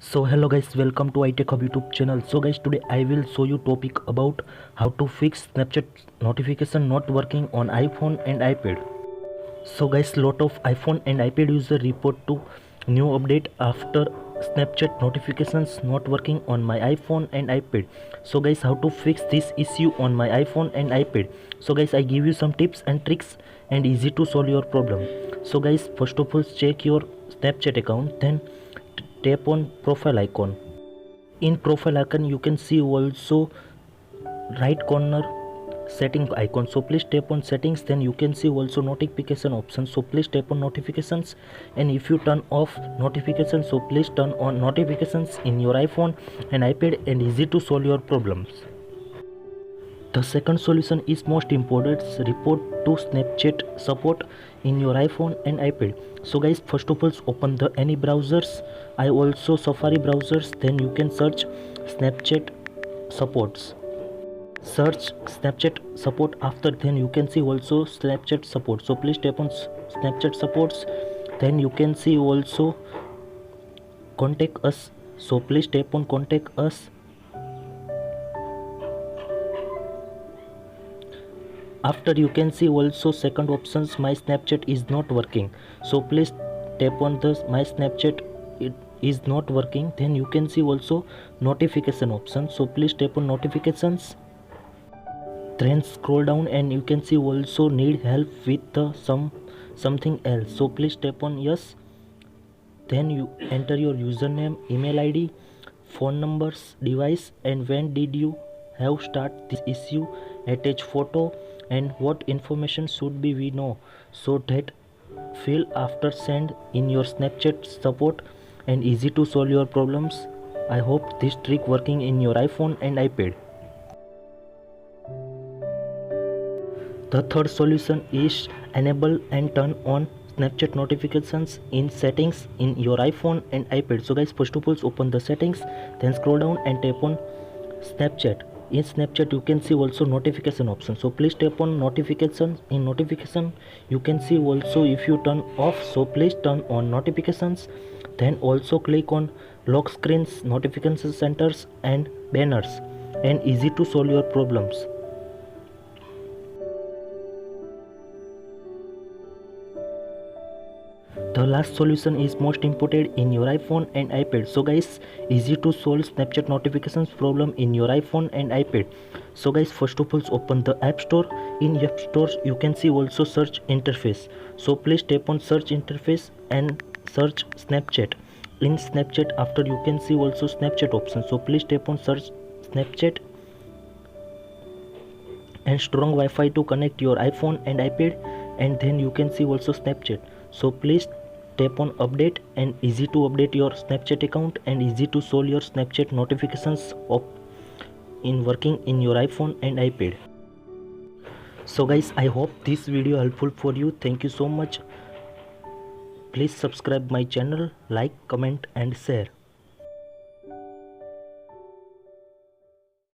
So hello guys, welcome to iTechHub YouTube channel. So guys, today I will show you topic about how to fix Snapchat notification not working on iPhone and iPad. So guys, lot of iPhone and iPad user report to new update after Snapchat notifications not working on my iPhone and iPad. So guys, how to fix this issue on my iPhone and iPad. So guys, I give you some tips and tricks and easy to solve your problem. So guys, first of all, check your Snapchat account, then tap on profile icon. In profile icon you can see also right corner setting icon, so please tap on settings. Then you can see also notification option, so please tap on notifications. And if you turn off notifications, so please turn on notifications in your iPhone and iPad, and easy to solve your problems. The second solution is most important, report to Snapchat support in your iPhone and iPad. So guys, first of all, open the any browsers. I also Safari browsers. Then you can search Snapchat supports. Search Snapchat support. After, then you can see also Snapchat support. So please tap on Snapchat supports. Then you can see also contact us. So please tap on contact us. After, you can see also second options, my Snapchat is not working. So please tap on this my Snapchat it is not working. Then you can see also notification option, so please tap on notifications. Then scroll down and you can see also need help with something else, so please tap on yes. Then you enter your username, email ID, phone numbers, device, and when did you have start this issue, attach photo, and what information should be we know, so that fill after send in your Snapchat support, and easy to solve your problems. I hope this trick working in your iPhone and iPad. The third solution is enable and turn on Snapchat notifications in settings in your iPhone and iPad. So guys, first of all, open the settings, then scroll down and tap on Snapchat. In Snapchat you can see also notification option, so please tap on notifications. In notification you can see also if you turn off, so please turn on notifications. Then also click on lock screens, notification centers, and banners, and easy to solve your problems. The last solution is most important in your iPhone and iPad. So guys, easy to solve Snapchat notifications problem in your iPhone and iPad. So guys, first of all, open the App Store. In App Store you can see also search interface, so please tap on search interface and search Snapchat. In Snapchat, after you can see also Snapchat option, so please tap on search Snapchat, and strong Wi-Fi to connect your iPhone and iPad, and then you can see also Snapchat, so please tap on update, and easy to update your Snapchat account, and easy to solve your Snapchat notifications in working in your iPhone and iPad. So guys, I hope this video helpful for you. Thank you so much. Please subscribe my channel, like, comment, and share.